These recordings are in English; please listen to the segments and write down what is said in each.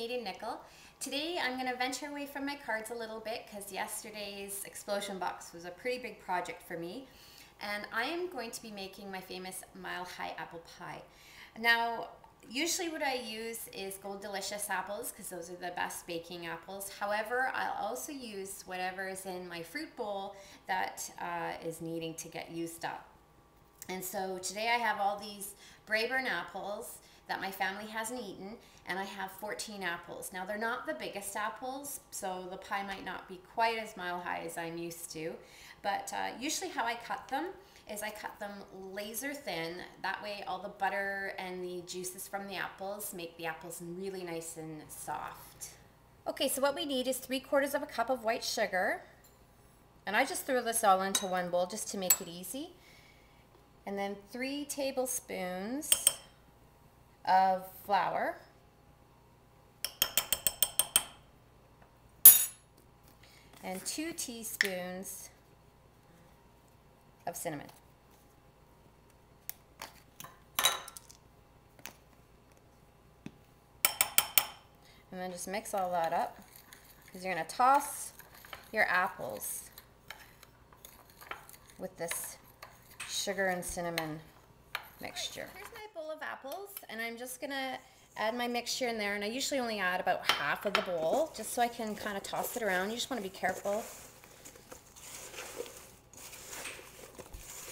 Canadian Nickel. Today I'm going to venture away from my cards a little bit because yesterday's explosion box was a pretty big project for me, and I am going to be making my famous Mile High apple pie. Now usually what I use is Gold Delicious apples because those are the best baking apples. However, I'll also use whatever is in my fruit bowl that is needing to get used up. And so today I have all these Braeburn apples that my family hasn't eaten, and I have 14 apples. Now they're not the biggest apples, so the pie might not be quite as mile high as I'm used to, but usually how I cut them is I cut them laser thin. That way all the butter and the juices from the apples make the apples really nice and soft. Okay, so what we need is 3/4 of a cup of white sugar, and I just threw this all into one bowl just to make it easy. And then 3 tablespoons of flour, and 2 teaspoons of cinnamon. And then just mix all that up, because you're going to toss your apples with this sugar and cinnamon mixture. Here's my bowl of apples, and I'm just gonna add my mixture in there, and I usually only add about half of the bowl just so I can kind of toss it around. You just want to be careful.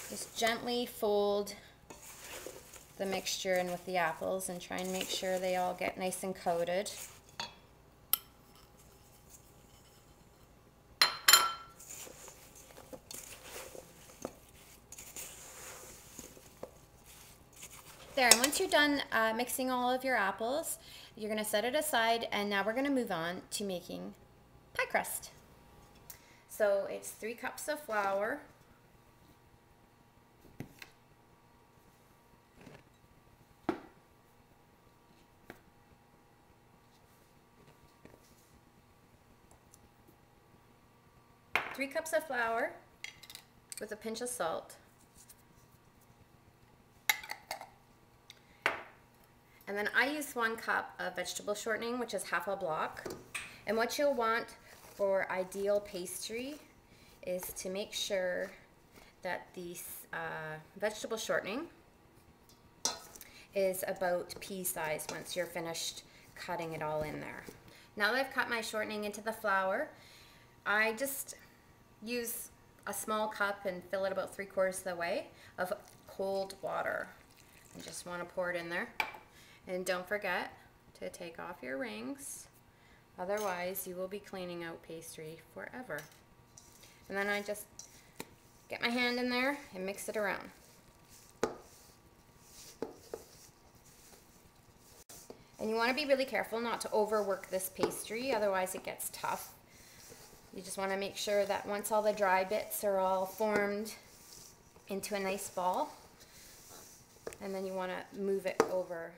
Just gently fold the mixture in with the apples and try and make sure they all get nice and coated. There, and once you're done mixing all of your apples, you're going to set it aside, and now we're going to move on to making pie crust. So it's 3 cups of flour, with a pinch of salt. And then I use 1 cup of vegetable shortening, which is half a block. And what you'll want for ideal pastry is to make sure that the vegetable shortening is about pea size once you're finished cutting it all in there. Now that I've cut my shortening into the flour, I just use a small cup and fill it about 3/4 of the way of cold water. I just want to pour it in there. And don't forget to take off your rings, otherwise you will be cleaning out pastry forever. And then I just get my hand in there and mix it around. And you want to be really careful not to overwork this pastry, otherwise it gets tough. You just want to make sure that once all the dry bits are all formed into a nice ball, and then you want to move it over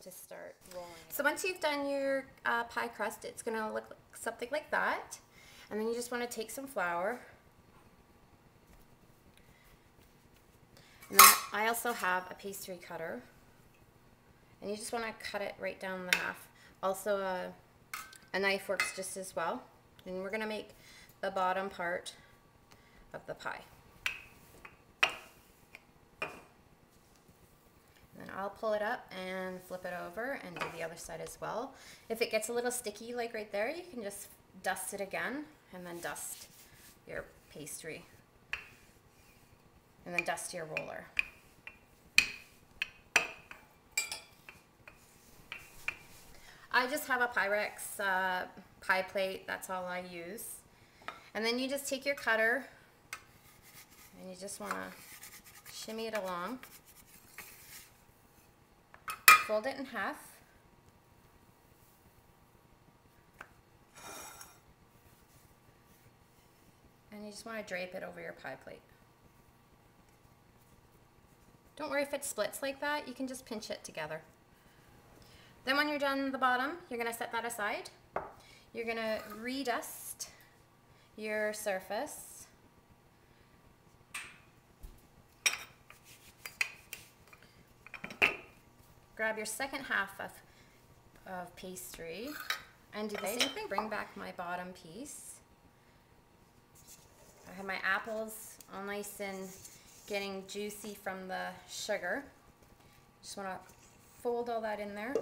to start rolling. So once you've done your pie crust, it's going to look like something like that. And then you just want to take some flour. And then I also have a pastry cutter. And you just want to cut it right down the half. Also a knife works just as well. And we're going to make the bottom part of the pie. And I'll pull it up and flip it over and do the other side as well. If it gets a little sticky like right there, you can just dust it again, and then dust your pastry, and then dust your roller. I just have a Pyrex pie plate, that's all I use. And then you just take your cutter and you just want to shimmy it along. Fold it in half. And you just want to drape it over your pie plate. Don't worry if it splits like that, you can just pinch it together. Then when you're done at the bottom, you're going to set that aside. You're going to redust your surface. Grab your second half of pastry and do the same thing. Bring back my bottom piece. I have my apples all nice and getting juicy from the sugar. Just want to fold all that in there.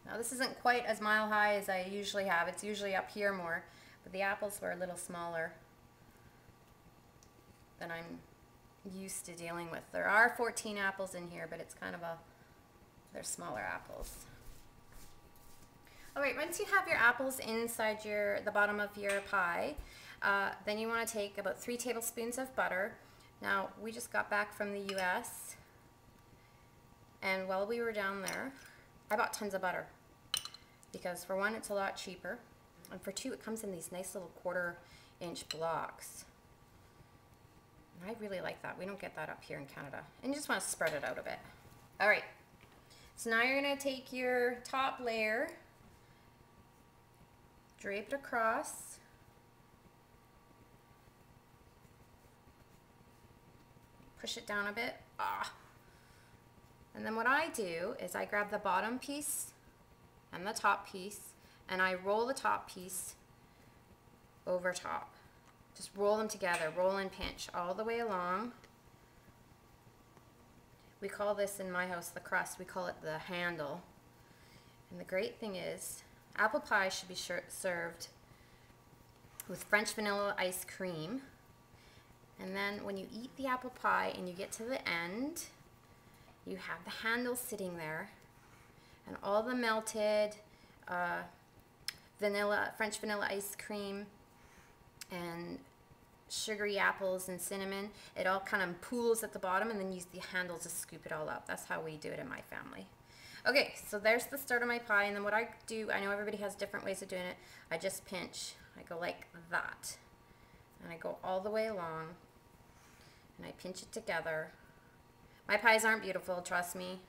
Now this isn't quite as mile high as I usually have. It's usually up here more, but the apples were a little smaller than I'm used to dealing with. There are 14 apples in here, but it's kind of they're smaller apples. All right, once you have your apples inside the bottom of your pie, then you want to take about 3 tablespoons of butter. Now, we just got back from the US, and while we were down there, I bought tons of butter because for one, it's a lot cheaper, and for two, it comes in these nice little 1/4-inch blocks. And I really like that. We don't get that up here in Canada. And you just want to spread it out a bit. All right, so now you're going to take your top layer, drape it across, push it down a bit. And then what I do is I grab the bottom piece and the top piece, and I roll the top piece over top. Just roll them together, roll and pinch all the way along. We call this in my house the crust. We call it the handle. And the great thing is, apple pie should be served with French vanilla ice cream. And then when you eat the apple pie and you get to the end, you have the handle sitting there and all the melted French vanilla ice cream and sugary apples and cinnamon. It all kind of pools at the bottom, and then use the handle to scoop it all up. That's how we do it in my family. Okay, so there's the start of my pie, and then what I do, I know everybody has different ways of doing it. I just pinch. I go like that, and I go all the way along, and I pinch it together. My pies aren't beautiful, trust me.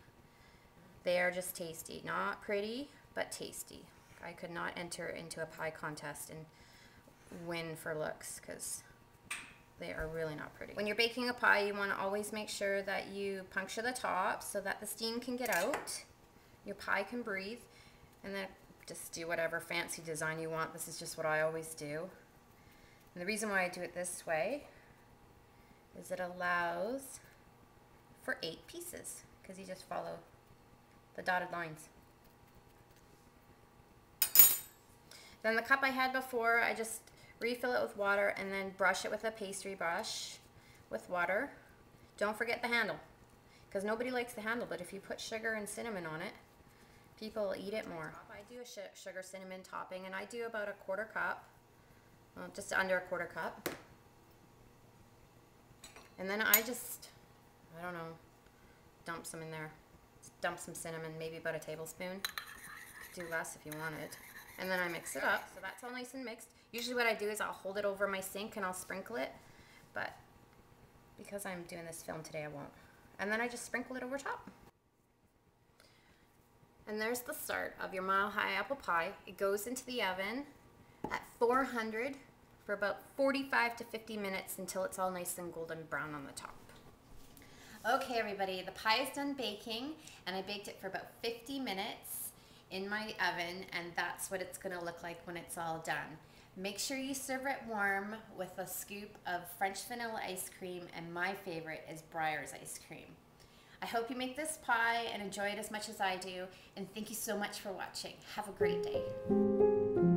They are just tasty. Not pretty, but tasty. I could not enter into a pie contest and win for looks because they are really not pretty. When you're baking a pie, you want to always make sure that you puncture the top so that the steam can get out, your pie can breathe, and then just do whatever fancy design you want. This is just what I always do. And the reason why I do it this way is it allows for 8 pieces because you just follow the dotted lines. Then the cup I had before, I just refill it with water and then brush it with a pastry brush with water. Don't forget the handle, because nobody likes the handle, but if you put sugar and cinnamon on it, people will eat it more. I do a sugar cinnamon topping, and I do about a 1/4 cup, well, just under a 1/4 cup. And then I just, I don't know, dump some in there. Dump some cinnamon, maybe about a tablespoon. Do less if you wanted. And then I mix it up, so that's all nice and mixed. Usually what I do is I'll hold it over my sink and I'll sprinkle it, but because I'm doing this film today, I won't. And then I just sprinkle it over top. And there's the start of your Mile High apple pie. It goes into the oven at 400 for about 45 to 50 minutes until it's all nice and golden brown on the top. Okay everybody, the pie is done baking, and I baked it for about 50 minutes in my oven, and that's what it's going to look like when it's all done. Make sure you serve it warm with a scoop of French vanilla ice cream, and my favorite is Breyer's ice cream. I hope you make this pie and enjoy it as much as I do, and thank you so much for watching. Have a great day.